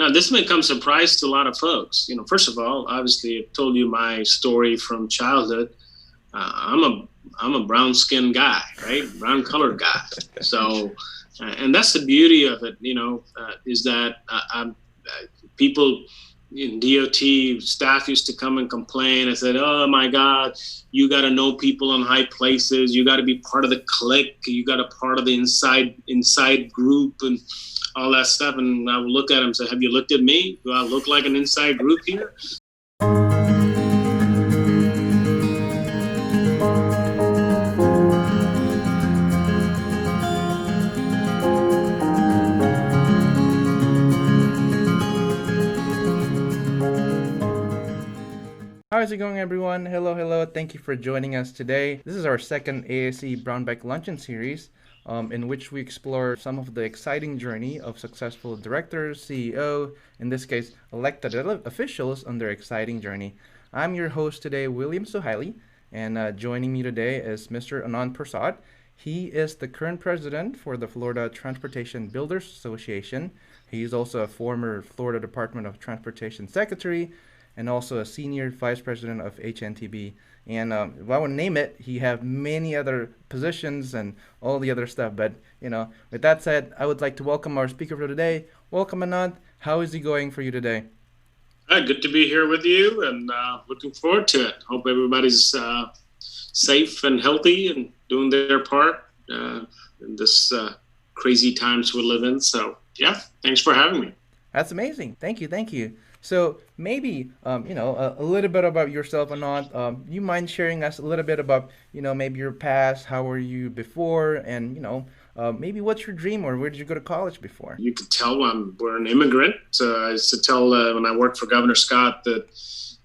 Now, this may come surprise to a lot of folks. First of all, obviously, I've told you my story from childhood. I'm a brown skinned guy, right? Brown colored guy. So, and that's the beauty of it, is that people in DOT staff used to come and complain. I said, "Oh my God, you got to know people in high places. You got to be part of the clique. You got to part of the inside group and all that stuff." And I would look at him and say, "Have you looked at me? Do I look like an inside group here?" How's it going, everyone? Hello. Thank you for joining us today. This is our second ASE Brown Bike Luncheon series, in which we explore some of the exciting journey of successful directors, CEO, in this case, elected officials on their exciting journey. I'm your host today, William Suhaili, and joining me today is Mr. Ananth Prasad. He is the current president for the Florida Transportation Builders Association. He's also a former Florida Department of Transportation Secretary, and also a senior vice president of HNTB. And if I want to name it, he have many other positions and all the other stuff. But, with that said, I would like to welcome our speaker for today. Welcome, Ananth. How is he going for you today? Good to be here with you, and looking forward to it. Hope everybody's safe and healthy and doing their part in this crazy times we live in. So, yeah, thanks for having me. That's amazing. Thank you. So maybe, a little bit about yourself, Ananth. You mind sharing us a little bit about, maybe your past, how were you before, and, maybe what's your dream, or where did you go to college before? You could tell we're an immigrant. I used to tell when I worked for Governor Scott that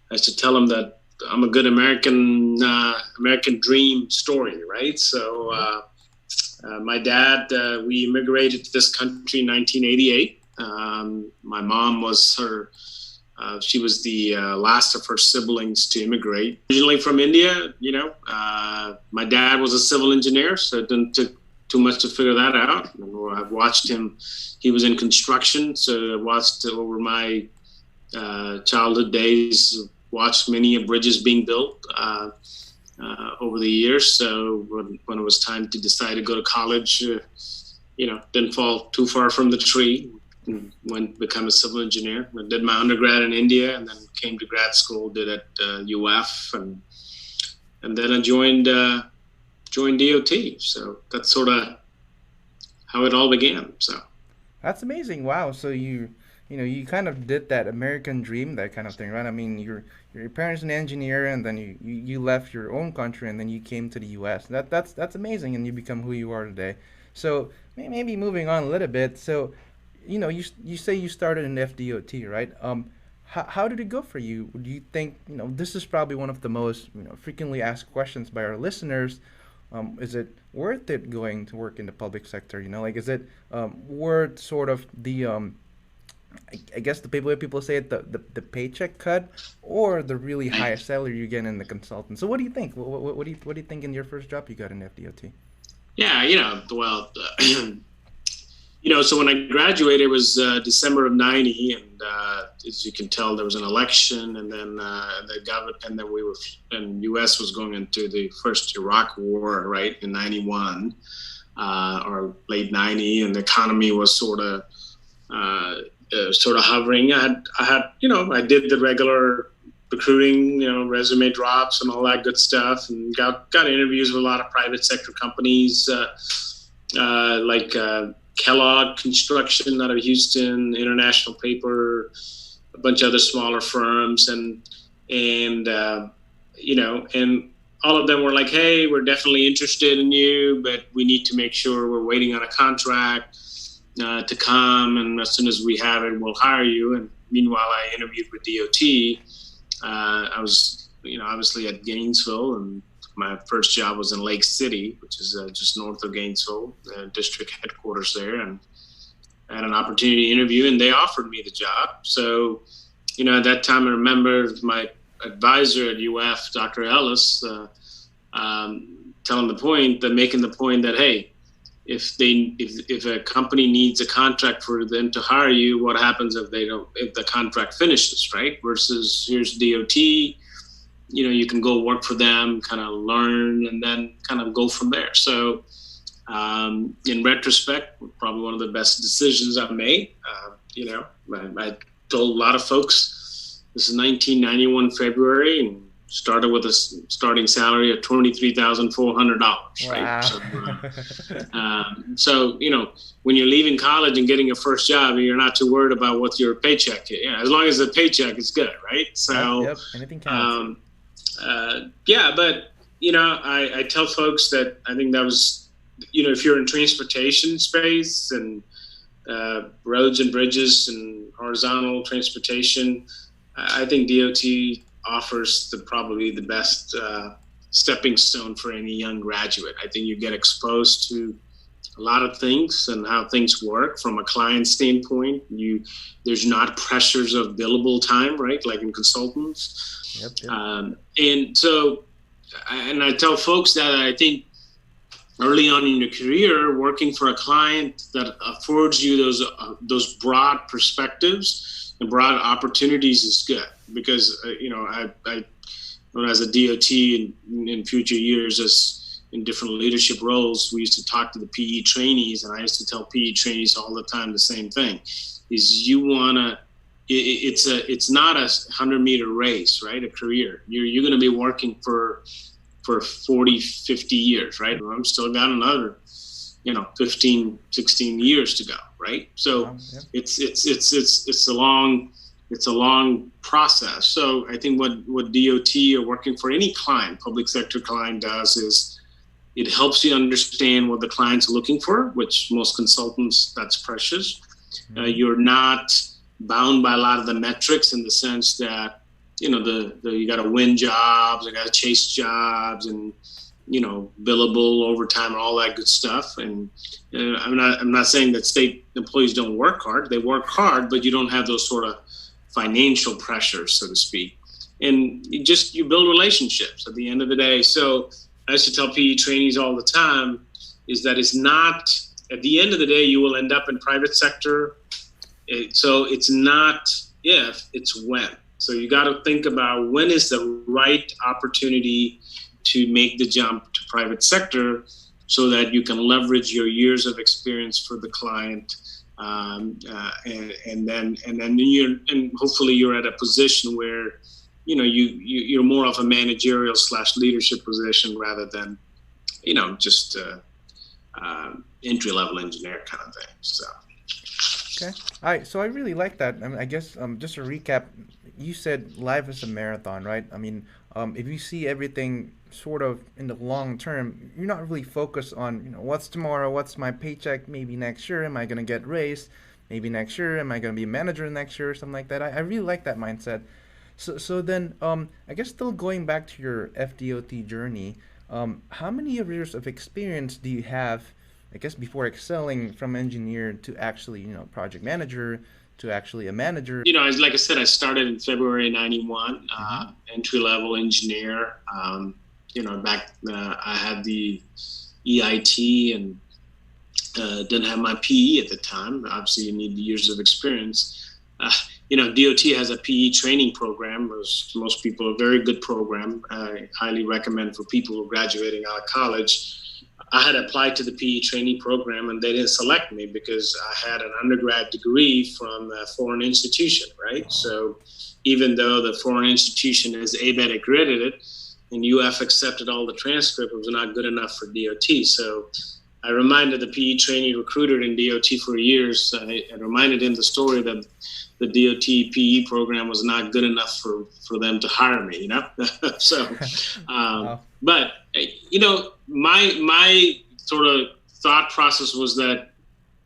I used to tell him that I'm a good American dream story, right? So my dad, we immigrated to this country in 1988. My mom was she was the last of her siblings to immigrate. Originally from India, my dad was a civil engineer, so it didn't take too much to figure that out. I've watched him. He was in construction, so I watched over my childhood days, watched many bridges being built over the years. So when it was time to decide to go to college, didn't fall too far from the tree. Went become a civil engineer. I did my undergrad in India, and then came to grad school. Did at UF, and then I joined DOT. So that's sort of how it all began. So that's amazing. Wow. So you kind of did that American dream, that kind of thing, right? I mean, your parents an engineer, and then you left your own country, and then you came to the U.S. That's amazing, and you become who you are today. So maybe moving on a little bit. So you say you started in FDOT, right? How did it go for you? Do you think, this is probably one of the most, frequently asked questions by our listeners. Is it worth it going to work in the public sector? Is it worth sort of the, I guess the people say it, the paycheck cut, or the really high salary you get in the consultant? So what do you think? What do you think in your first job you got in FDOT? Yeah, well, so when I graduated, it was December of '90, and as you can tell, there was an election, and then the government, and then and U.S. was going into the first Iraq War, right, in '91 or late '90, and the economy was sort of hovering. I did the regular recruiting, resume drops and all that good stuff, and got interviews with a lot of private sector companies like Kellogg Construction out of Houston, International Paper, a bunch of other smaller firms, and all of them were like, "Hey, we're definitely interested in you, but we need to make sure we're waiting on a contract to come, and as soon as we have it, we'll hire you." And meanwhile, I interviewed with DOT. I was, obviously at Gainesville, and my first job was in Lake City, which is just north of Gainesville, district headquarters there, and I had an opportunity to interview, and they offered me the job. So, at that time, I remember my advisor at UF, Dr. Ellis, making the point that, hey, if a company needs a contract for them to hire you, what happens if the contract finishes, right? Versus here's DOT, you can go work for them, kind of learn, and then kind of go from there. So in retrospect, probably one of the best decisions I've made. I told a lot of folks, this is 1991 February, and started with a starting salary of $23,400, right? Wow. So when you're leaving college and getting your first job, you're not too worried about what your paycheck is. As long as the paycheck is good, right? So Yep. Anything counts. But I tell folks that I think that was, if you're in transportation space and roads and bridges and horizontal transportation, I think DOT offers probably the best stepping stone for any young graduate. I think you get exposed to a lot of things and how things work from a client standpoint. There's not pressures of billable time, right? Like in consultants. Yep. And so, and I tell folks that I think early on in your career, working for a client that affords you those broad perspectives and broad opportunities is good, because I as a DOT in future years, as in different leadership roles, we used to talk to the PE trainees, and I used to tell PE trainees all the time the same thing: is it's not a 100-meter race, right? A career. You're going to be working for 40, 50 years, right? I'm still got another, 15, 16 years to go, right? So it's a long process. So I think what DOT or working for any client, public sector client, does is it helps you understand what the client's looking for, which most consultants, that's precious. You're not bound by a lot of the metrics in the sense that, you got to win jobs, you got to chase jobs, and billable overtime and all that good stuff. And I'm not saying that state employees don't work hard. They work hard, but you don't have those sort of financial pressures, so to speak. And you build relationships at the end of the day. So I used to tell PE trainees all the time is that it's not, at the end of the day, you will end up in private sector. So it's not if, it's when. So you got to think about when is the right opportunity to make the jump to private sector, so that you can leverage your years of experience for the client, and then hopefully you're at a position where you're more of a managerial / leadership position rather than just entry level engineer kind of thing. So. Okay. All right. So I really like that. I mean, I guess just to recap, you said life is a marathon, right? I mean, if you see everything sort of in the long term, you're not really focused on, what's tomorrow, what's my paycheck, maybe next year, am I going to get raised? Maybe next year, am I going to be a manager next year or something like that? I really like that mindset. So then, I guess still going back to your FDOT journey, how many of years of experience do you have, I guess, before excelling from engineer to actually, project manager to actually a manager? Like I said, I started in February '91, entry-level engineer. Back I had the EIT and didn't have my PE at the time. Obviously, you need years of experience. DOT has a PE training program. Most people, a very good program. I highly recommend for people who are graduating out of college. I had applied to the PE training program, and they didn't select me because I had an undergrad degree from a foreign institution, right? So even though the foreign institution is ABET accredited and UF accepted all the transcript, it was not good enough for DOT. So I reminded the PE training recruiter in DOT for years, I reminded him the story that the DOT PE program was not good enough for them to hire me, So, Wow. but, my sort of thought process was that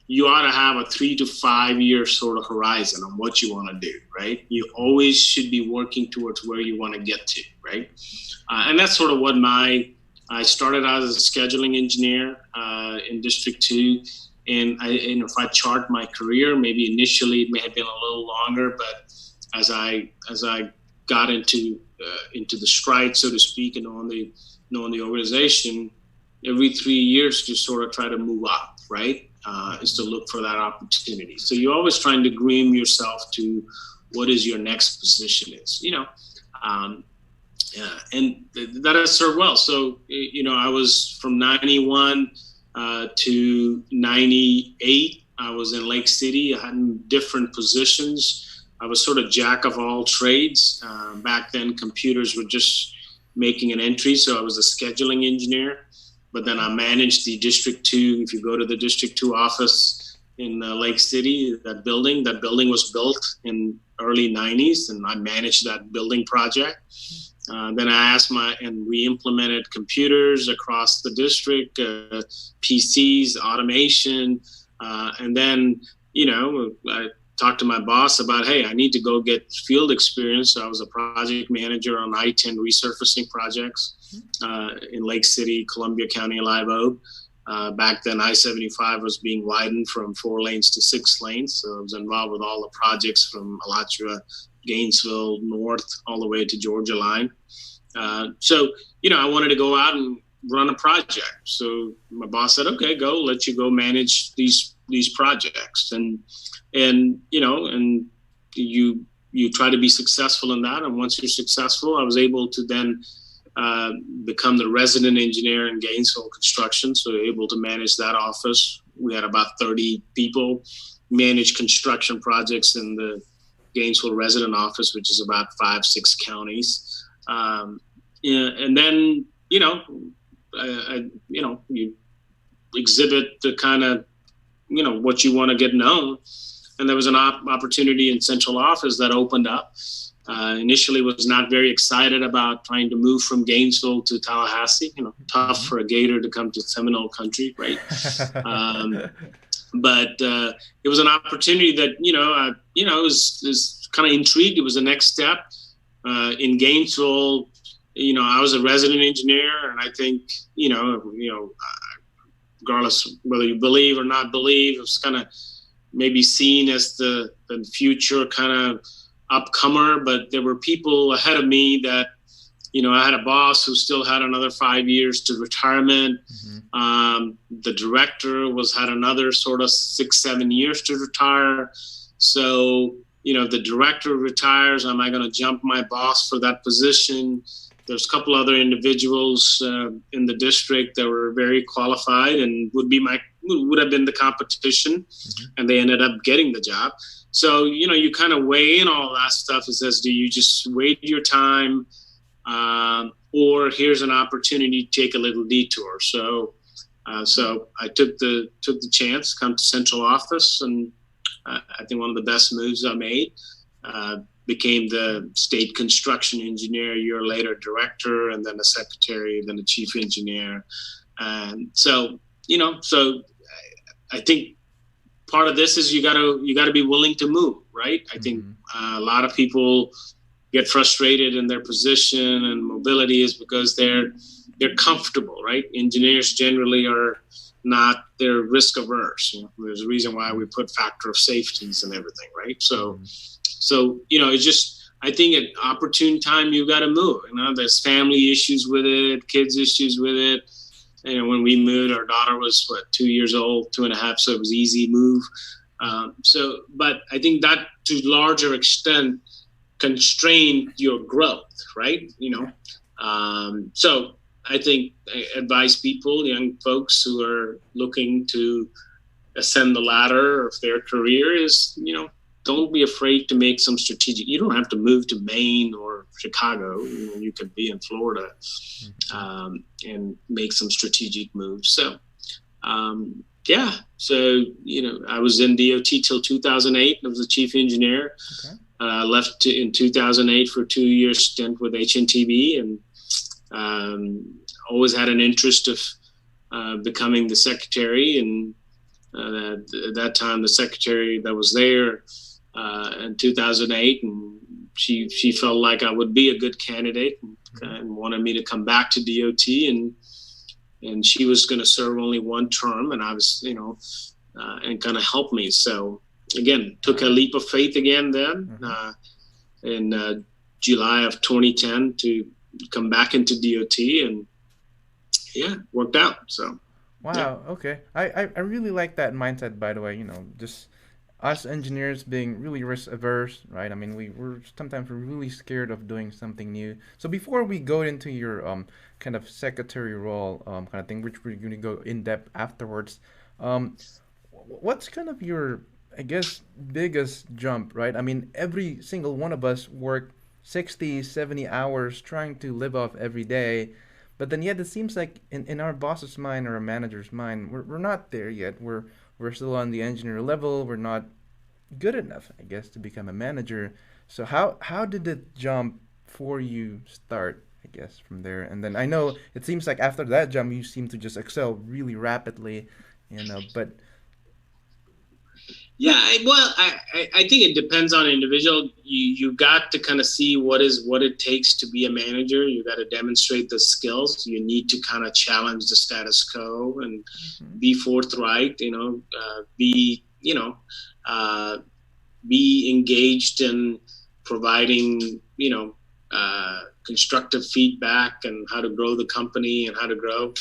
you ought to have a 3 to 5 year sort of horizon on what you want to do, right? You always should be working towards where you want to get to, right? And that's sort of what I started out as a scheduling engineer in District 2. And if I chart my career, maybe initially it may have been a little longer, but as I got into the stride, so to speak, and on the organization, every 3 years to sort of try to move up, right? Is to look for that opportunity. So you're always trying to groom yourself to what is your next position is, and that has served well. So, I was from 91 to 98. I was in Lake City. I had different positions. I was sort of jack of all trades. Back then, computers were just making an entry. So I was a scheduling engineer. But then I managed the District 2. If you go to the District 2 office in Lake City, that building was built in early 90s, and I managed that building project. Then we implemented computers across the district, PCs, automation. And then, I talked to my boss about, hey, I need to go get field experience. So I was a project manager on I-10 resurfacing projects in Lake City, Columbia County, and Live Oak. Back then, I-75 was being widened from 4 lanes to 6 lanes. So I was involved with all the projects from Alachua, Gainesville, north, all the way to Georgia line. So, I wanted to go out and run a project. So my boss said, okay, let you go manage these projects. And you try to be successful in that. And once you're successful, I was able to then become the resident engineer in Gainesville construction. So able to manage that office. We had about 30 people manage construction projects in the Gainesville resident office, which is about 5-6 counties. And then, you exhibit the kind of, what you want to get known. And there was an opportunity in central office that opened up. Initially was not very excited about trying to move from Gainesville to Tallahassee, tough for a Gator to come to Seminole country, right? But it was an opportunity that, was kind of intrigued. It was the next step. In Gainesville, I was a resident engineer, and I think, regardless whether you believe or not believe, it was kind of maybe seen as the future kind of upcomer. But there were people ahead of me that, I had a boss who still had another 5 years to retirement. Mm-hmm. The director had another sort of 6-7 years to retire. So, the director retires, am I going to jump my boss for that position? There's a couple other individuals in the district that were very qualified and would have been the competition, mm-hmm. and they ended up getting the job. So, you kind of weigh in all that stuff. It says, do you just wait your time, or here's an opportunity to take a little detour? So I took the chance, come to central office, and I think one of the best moves I made. Became the state construction engineer, a year later director, and then a secretary, then a chief engineer. And so I think part of this is you gotta be willing to move, right? I think a lot of people get frustrated in their position, and mobility is because they're comfortable, right? Engineers generally are not, they're risk averse. There's a reason why we put factor of safeties and everything, right? So it's just, I think at opportune time, you got to move. There's family issues with it, kids issues with it. When we moved, our daughter was 2 years old, 2.5, so it was easy move. But I think that to larger extent constrained your growth, right? So I think I advise people, young folks who are looking to ascend the ladder of their career is, don't be afraid to make some strategic. You don't have to move to Maine or Chicago. You could be in Florida and make some strategic moves. So, So, I was in DOT till 2008. I was the chief engineer. Okay. Left in 2008 for a 2-year stint with HNTB, and always had an interest of becoming the secretary. And at that time, the secretary that was there in 2008, and she felt like I would be a good candidate and wanted me to come back to DOT, and she was going to serve only one term, and I was, and kind of help me. So again, took a leap of faith again then in July of 2010 to come back into DOT, yeah, worked out. So yeah. Wow. Okay. I really like that mindset, by the way. Just us engineers being really risk averse, right? I mean, we're sometimes we're really scared of doing something new. So before we go into your kind of secretary role kind of thing, which we're going to go in depth afterwards, um, what's kind of your, I guess, biggest jump, right? I mean, every single one of us work 60, 70 hours trying to live off every day. But then yet it seems like in our boss's mind or a manager's mind, we're not there yet. We're still on the engineer level. We're not good enough, I guess, to become a manager. So how did the jump for you start, I guess, from there? And then I know it seems like after that jump you seem to just excel really rapidly, but Yeah, I think it depends on individual. You got to kind of see what it takes to be a manager. You got to demonstrate the skills. You need to kind of challenge the status quo and be forthright. Uh, be engaged in providing constructive feedback and how to grow the company and how to grow.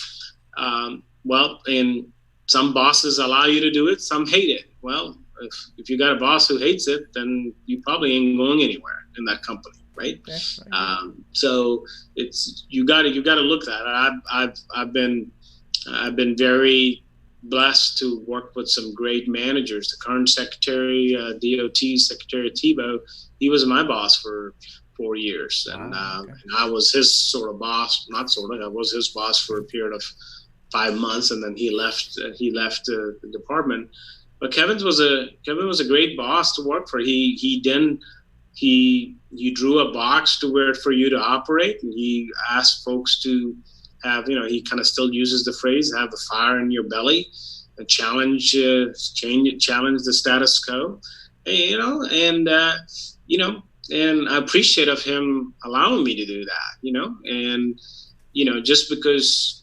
And some bosses allow you to do it, some hate it. Well, if you got a boss who hates it, then you probably ain't going anywhere in that company, right? that's right. So it's you got to look at it. I've been very blessed to work with some great managers. The current secretary, DOT Secretary Tebow, he was my boss for 4 years, and Wow. Okay. I was his sort of boss. Not sort of, I was his boss for a period of 5 months, and then he left. The department. But Kevin was a great boss to work for. He drew a box to where for you to operate, and he asked folks to have, he kind of still uses the phrase, have the fire in your belly, and challenge the status quo, and I appreciate of him allowing me to do that, and just because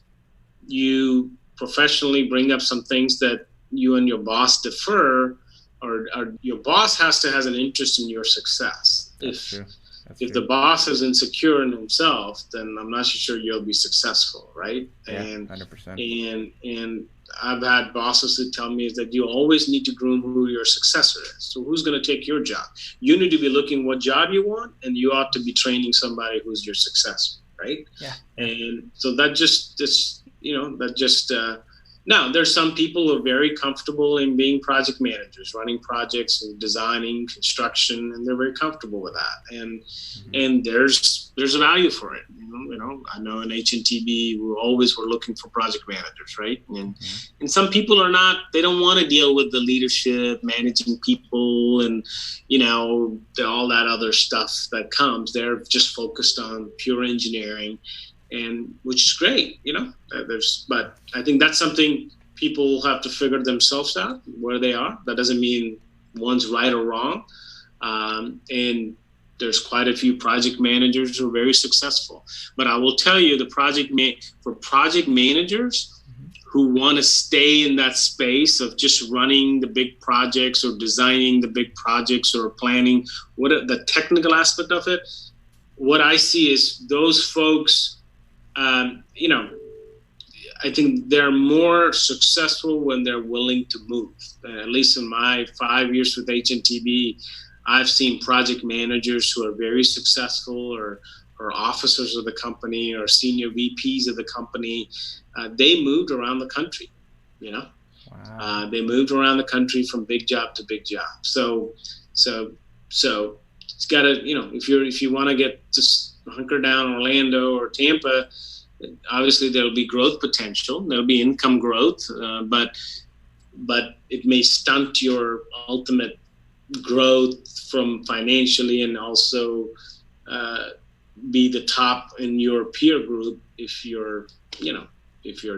you professionally bring up some things that you and your boss defer, or your boss has an interest in your success. That's true. That's If true. the boss is insecure in himself, then I'm not sure you'll be successful, right? Yeah, And 100%. and I've had bosses who tell me is that you always need to groom who your successor is. So who's going to take your job? You need to be looking what job you want, and you ought to be training somebody who's your successor, right? Yeah. And so that just now there's some people who are very comfortable in being project managers, running projects and designing construction, and they're very comfortable with that. And there's a value for it. I know in HNTB we always were looking for project managers, right? And some people are not. They don't want to deal with the leadership, managing people, and all that other stuff that comes. They're just focused on pure engineering, and which is great. But I think that's something people have to figure themselves out where they are. That doesn't mean one's right or wrong. And there's quite a few project managers who are very successful. But I will tell you, for project managers who want to stay in that space of just running the big projects or designing the big projects or planning the technical aspect of it, what I see is those folks, I think they're more successful when they're willing to move. At least in my 5 years with HNTB, I've seen project managers who are very successful, or officers of the company, or senior VPs of the company. They moved around the country, Wow. they moved around the country from big job to big job. So it's got to, if you want to get just hunker down Orlando or Tampa, obviously there'll be growth potential, there'll be income growth, but it may stunt your ultimate growth from financially, and also be the top in your peer group if you're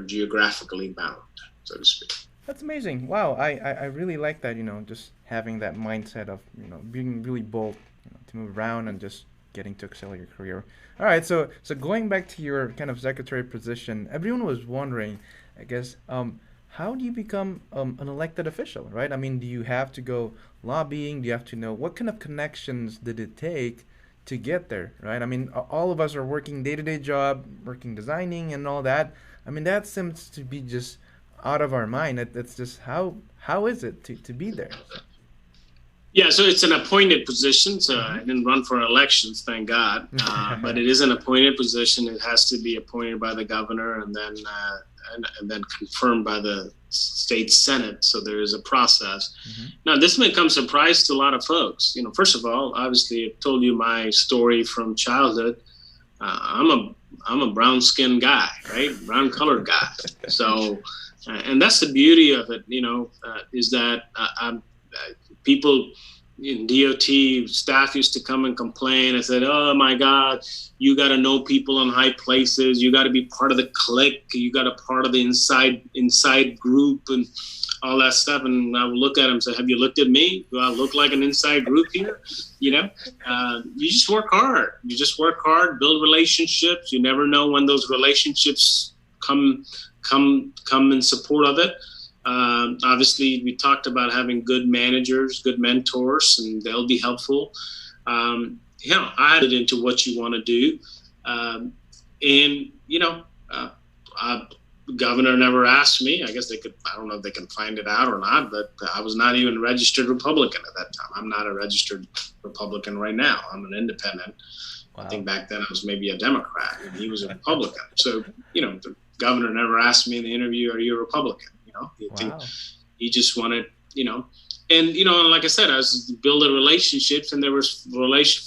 geographically bound, so to speak. That's amazing. Wow, I really like that, just having that mindset of, being really bold, to move around and just getting to excel your career. All right, so going back to your kind of secretary position, everyone was wondering, I guess, how do you become an elected official, right? I mean, do you have to go lobbying? Do you have to know what kind of connections did it take to get there, right? I mean, all of us are working day-to-day job, working designing and all that. I mean, that seems to be just out of our mind. That's just how is it to be there? So. Yeah, so it's an appointed position. So Mm-hmm. I didn't run for elections, thank God. But it is an appointed position. It has to be appointed by the governor and then confirmed by the state senate. So there is a process. Mm-hmm. Now, this may come surprise to a lot of folks. First of all, obviously, I've told you my story from childhood. I'm a brown skinned guy, right? Brown colored guy. So, and that's the beauty of it. Is that people in DOT staff used to come and complain. I said, "Oh my God, you got to know people in high places. You got to be part of the clique. You got to part of the inside group and all that stuff." And I would look at them and say, "Have you looked at me? Do I look like an inside group here?" You just work hard. You just work hard, build relationships. You never know when those relationships come in support of it. Obviously, we talked about having good managers, good mentors, and they'll be helpful. Add it into what you want to do. The governor never asked me. I guess they could. I don't know if they can find it out or not, but I was not even a registered Republican at that time. I'm not a registered Republican right now. I'm an independent. Wow. I think back then I was maybe a Democrat, and he was a Republican. So, the governor never asked me in the interview, "Are you a Republican?" I think he just wanted, and like I said, I was building relationships, and there was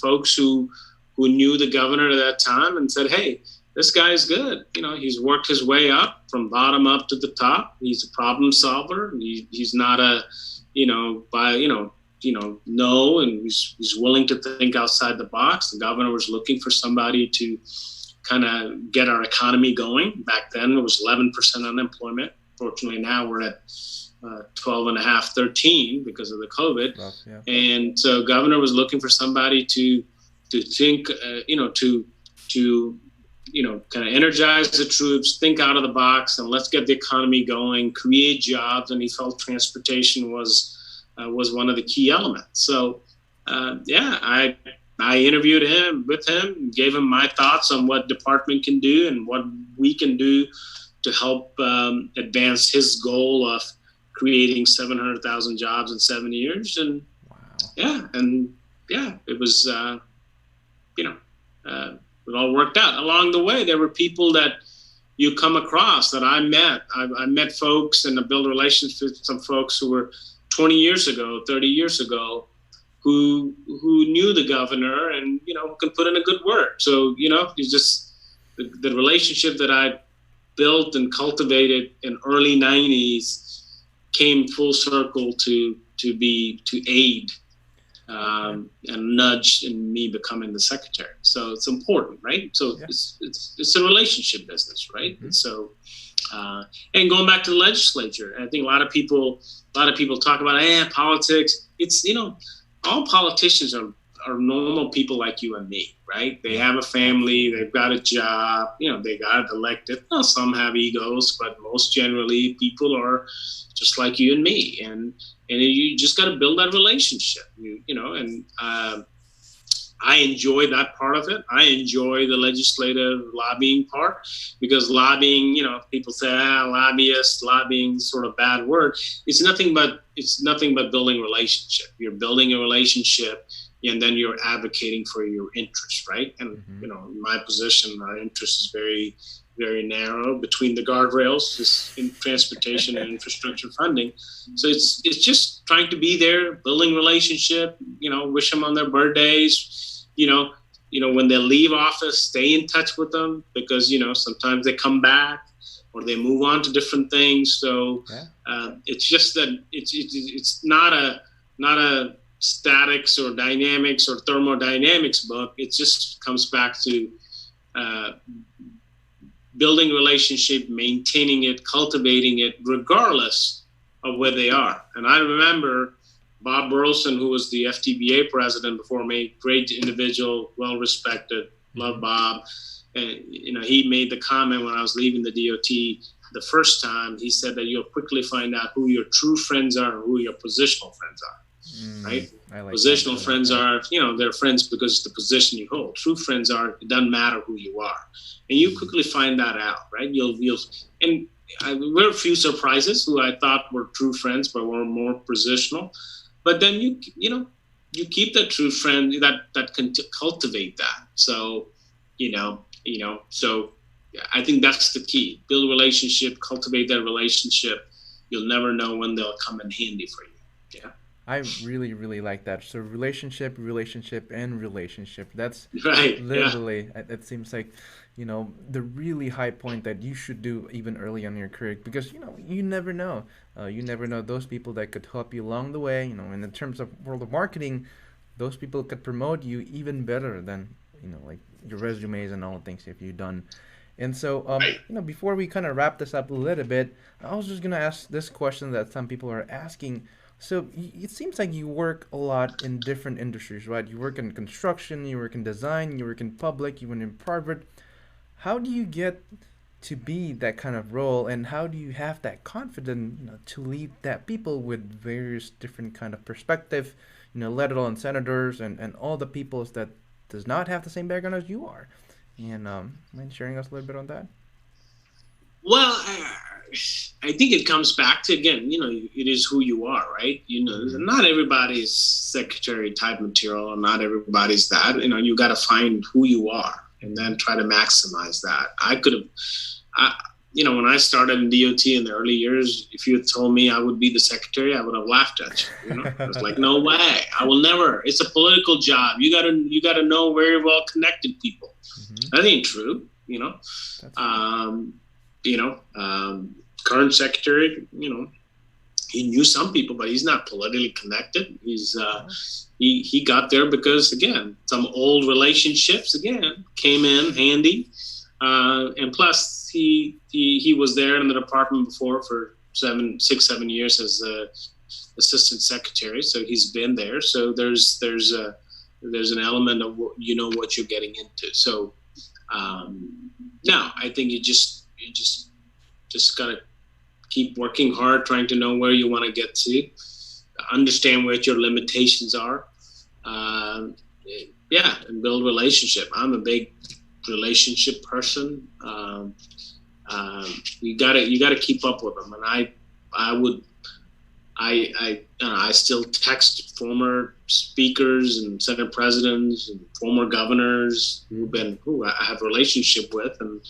folks who knew the governor at that time and said, "Hey, this guy's good. He's worked his way up from bottom up to the top. He's a problem solver. He's not a, no, and he's willing to think outside the box." The governor was looking for somebody to kind of get our economy going. Back then, it was 11% unemployment. Fortunately, now we're at 12.5, 13 because of the COVID. Rough, yeah. And so governor was looking for somebody to think, kind of energize the troops, think out of the box, and let's get the economy going, create jobs. And he felt transportation was one of the key elements. So, I interviewed with him, gave him my thoughts on what department can do and what we can do to help advance his goal of creating 700,000 jobs in 7 years. And it was, it all worked out. Along the way, there were people that you come across that I met. I met folks and I built relationships with some folks who were 20 years ago, 30 years ago, who knew the governor and, could put in a good word. So, it's just the relationship that I built and cultivated in early 90s came full circle to aid and nudge in me becoming the secretary. So it's important, right? So it's a relationship business, right? Mm-hmm. And so and going back to the legislature, I think a lot of people talk about politics. It's all politicians are normal people like you and me, right? They have a family, they've got a job, they got elected. Well, some have egos, but most generally people are just like you and me. And you just got to build that relationship, and I enjoy that part of it. I enjoy the legislative lobbying part because lobbying, people say, lobbying sort of bad word. It's nothing but building relationship. You're building a relationship and then you're advocating for your interests, right? And, in my position, our interest is very, very narrow between the guardrails, just in transportation and infrastructure funding. So it's just trying to be there, building relationship, wish them on their birthdays, when they leave office, stay in touch with them because, sometimes they come back or they move on to different things. So it's just that it's not a statics or dynamics or thermodynamics book. It just comes back to building relationship, maintaining it, cultivating it, regardless of where they are. And I remember Bob Burleson, who was the FTBA president before me, great individual, well-respected, love Bob. And, he made the comment when I was leaving the DOT the first time, he said that you'll quickly find out who your true friends are and who your positional friends are. right? I like that. I Positional like friends that. are, they're friends because of the position you hold. True friends are, it doesn't matter who you are. And you quickly find that out, right? There were a few surprises who I thought were true friends, but were more positional. But then you keep that true friend that can cultivate that. So, so yeah, I think that's the key. Build a relationship, cultivate that relationship. You'll never know when they'll come in handy for you. Yeah. I really, really like that. So relationship, relationship, and relationship. That's Right. Yeah. literally. It seems like, the really high point that you should do even early on in your career because you never know. You never know those people that could help you along the way. And in terms of world of marketing, those people could promote you even better than like your resumes and all the things that you've done. And so, Right. before we kind of wrap this up a little bit, I was just gonna ask this question that some people are asking. So it seems like you work a lot in different industries, right? You work in construction, you work in design, you work in public, you work in private. How do you get to be that kind of role, and how do you have that confidence, to lead that people with various different kind of perspective, let alone senators and all the peoples that does not have the same background as you are? And mind sharing us a little bit on that? Well, I think it comes back to, again, it is who you are, right? Mm-hmm. Not everybody's secretary type material, and not everybody's that. You got to find who you are and then try to maximize that. When I started in DOT in the early years, if you had told me I would be the secretary, I would have laughed at you. I was like, no way, I will never. It's a political job. You gotta know very well connected people. Mm-hmm. That ain't true. That's Um, Current secretary, he knew some people, but he's not politically connected. He got there because, again, some old relationships again came in handy, and plus he was there in the department before for 7 years as a assistant secretary, so he's been there. So there's an element of what you're getting into. So no, I think you just gotta keep working hard, trying to know where you want to get to, understand what your limitations are, uh, and build relationship. I'm a big relationship person. You gotta keep up with them, and I still text former speakers and senate presidents and former governors who I have a relationship with, and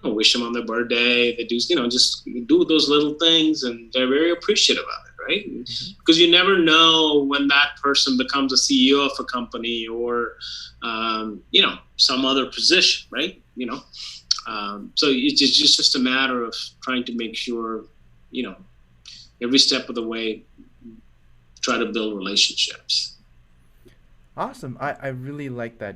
wish them on their birthday. They do, just do those little things, and they're very appreciative of it, right? mm-hmm. Because you never know when that person becomes a CEO of a company or, some other position, right? So it's just a matter of trying to make sure, every step of the way, try to build relationships. Awesome. I really like that.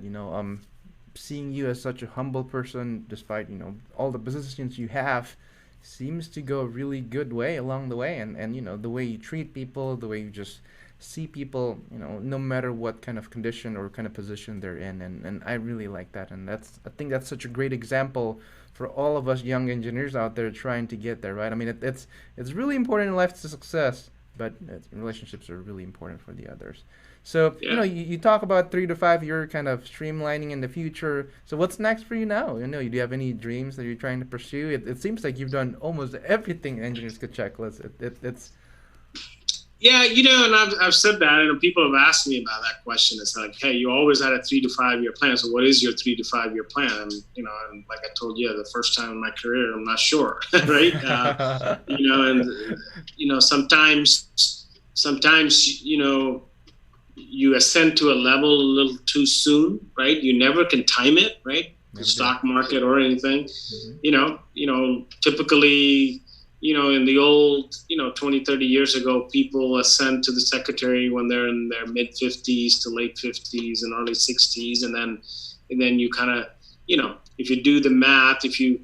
Seeing you as such a humble person, despite all the positions you have, seems to go a really good way along the way. And the way you treat people, the way you just see people, no matter what kind of condition or kind of position they're in. And I really like that. And I think that's such a great example for all of us young engineers out there trying to get there, right? I mean, it's really important in life to success, but relationships are really important for the others. So, Yeah. you talk about 3 to 5 year kind of streamlining in the future. So what's next for you now? Do you have any dreams that you're trying to pursue? It seems like you've done almost everything engineers could checklist. It's Yeah, and I've said that, and people have asked me about that question. It's like, hey, you always had a 3 to 5 year plan. So what is your 3 to 5 year plan? And like I told you, the first time in my career, I'm not sure, right? Sometimes, you ascend to a level a little too soon, right? You never can time it, right? The stock market or anything. Mm-hmm. Typically, in the old, 20, 30 years ago, people ascend to the secretary when they're in their mid 50s to late 50s and early 60s. And then you kind of, if you do the math, if you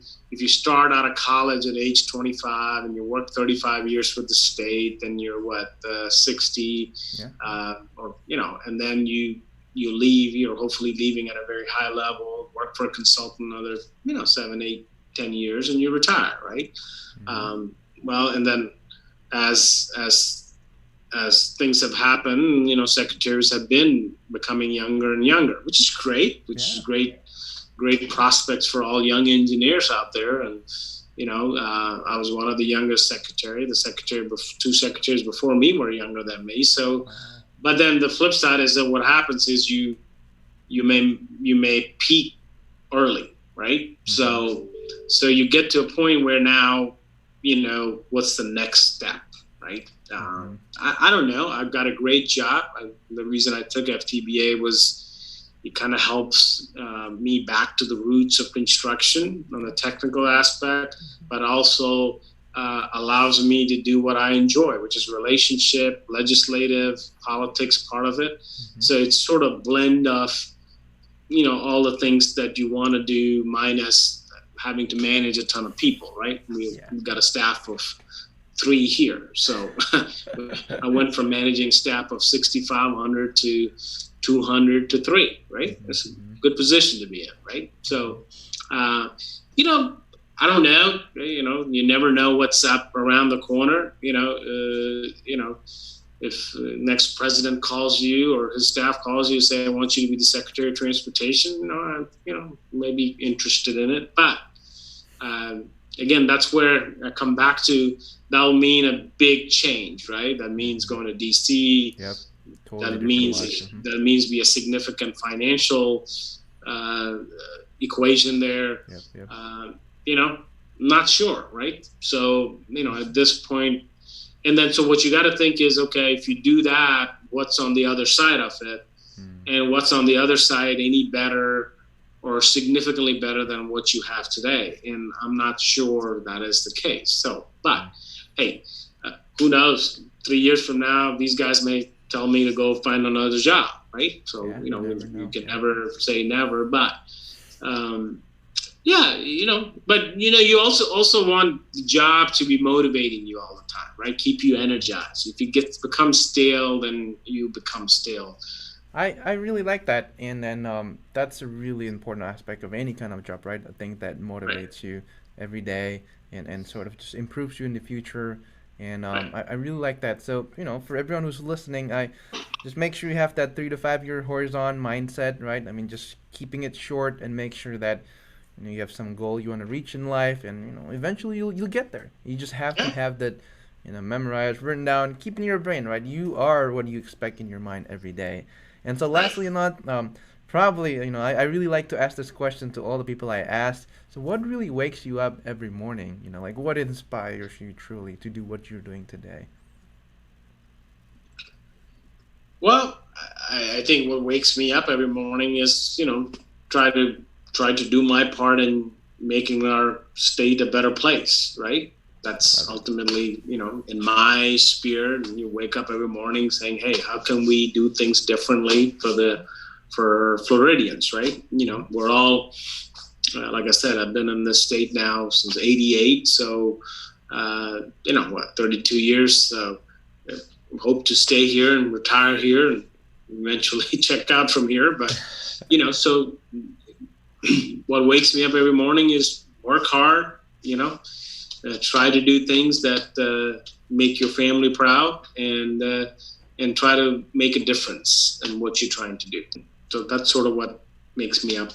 start out of college at age 25 and you work 35 years for the state, then you're 60, Yeah. And then you leave, you're hopefully leaving at a very high level, work for a consultant another, 7, 8, 10 years, and you retire, right? Mm-hmm. Well, and then as as things have happened, secretaries have been becoming younger and younger, which is great, great prospects for all young engineers out there. And, I was one of the youngest secretary. Two secretaries before me were younger than me. So, but then the flip side is that what happens is you may peak early, right? So you get to a point where now, what's the next step, right? I don't know. I've got a great job. The reason I took FTBA was it kind of helps me back to the roots of construction on the technical aspect, but also allows me to do what I enjoy, which is relationship, legislative, politics part of it. So it's sort of blend of, all the things that you want to do minus having to manage a ton of people, right? We've got a staff of 3 here. So I went from managing staff of 6,500 to 200 to 3, right? That's a good position to be in, right? So, I don't know, you never know what's up around the corner, if next president calls you or his staff calls you and say, I want you to be the Secretary of Transportation, I'm, maybe interested in it. But again, that's where I come back to, that'll mean a big change, right? That means going to DC. Yep. Totally that means be a significant financial equation there. Yep. Not sure, right? So, at this point, and then so what you got to think is, okay, if you do that, what's on the other side of it? And what's on the other side any better or significantly better than what you have today? And I'm not sure that is the case. So, but hey, who knows? 3 years from now, these guys may tell me to go find another job, right? So, you can never say never, but but you also want the job to be motivating you all the time, right? Keep you energized. If you become stale, then you become stale. I really like that, and then that's a really important aspect of any kind of job, right? I think that motivates you every day and sort of just improves you in the future. And I really like that. So, for everyone who's listening, I just make sure you have that 3 to 5 year horizon mindset, right? I mean, just keeping it short and make sure that you have some goal you want to reach in life, and eventually you'll get there. You just have to have that, memorized, written down, keep in your brain, right? You are what you expect in your mind every day. And so, lastly, probably, I really like to ask this question to all the people I ask. So what really wakes you up every morning? Like what inspires you truly to do what you're doing today? Well, I think what wakes me up every morning is, try to do my part in making our state a better place, right? That's ultimately, in my spirit. You wake up every morning saying, hey, how can we do things differently for Floridians, right? We're all, like I said, I've been in this state now since '88, so 32 years. So hope to stay here and retire here and eventually check out from here. But so what wakes me up every morning is work hard. Try to do things that make your family proud and try to make a difference in what you're trying to do. So that's sort of what makes me up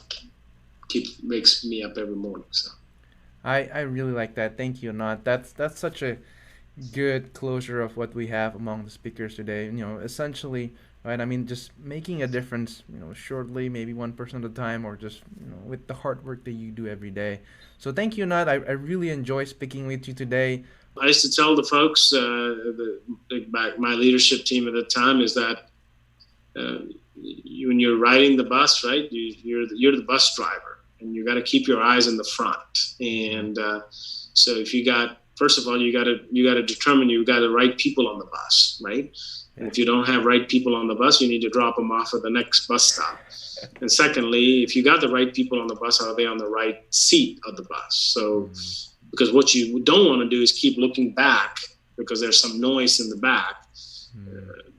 every morning. So I really like that. Thank you, Ananth. That's such a good closure of what we have among the speakers today. Essentially, right? I mean, just making a difference. Shortly, maybe 1% at a time, or just with the hard work that you do every day. So thank you, Ananth. I really enjoy speaking with you today. I used to tell the folks, my leadership team at the time, is that when you're riding the bus, right, you're the bus driver, and you got to keep your eyes in the front. And so if first of all, you got to determine you got the right people on the bus, right? And if you don't have right people on the bus, you need to drop them off at the next bus stop. And secondly, if you got the right people on the bus, are they on the right seat of the bus? So, because what you don't want to do is keep looking back because there's some noise in the back.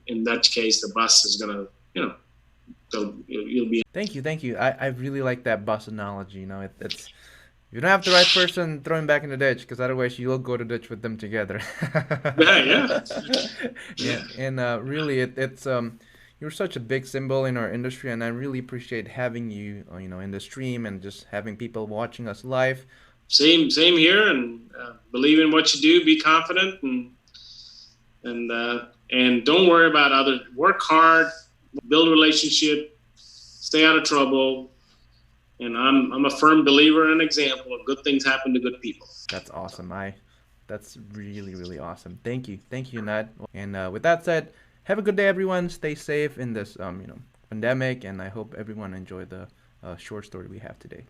In that case, the bus is going to, you'll be. Thank you. I really like that bus analogy. It's You don't have the right person, throw him back in the ditch, because otherwise you'll go to ditch with them together. Yeah, Yeah, and really, it's you're such a big symbol in our industry, and I really appreciate having you, in the stream and just having people watching us live. same here. And believe in what you do. Be confident, and don't worry about others. Work hard, build a relationship, stay out of trouble. And I'm a firm believer and example of good things happen to good people. That's awesome. That's really really awesome. Thank you, Nat. And with that said, have a good day, everyone. Stay safe in this pandemic, and I hope everyone enjoyed the short story we have today.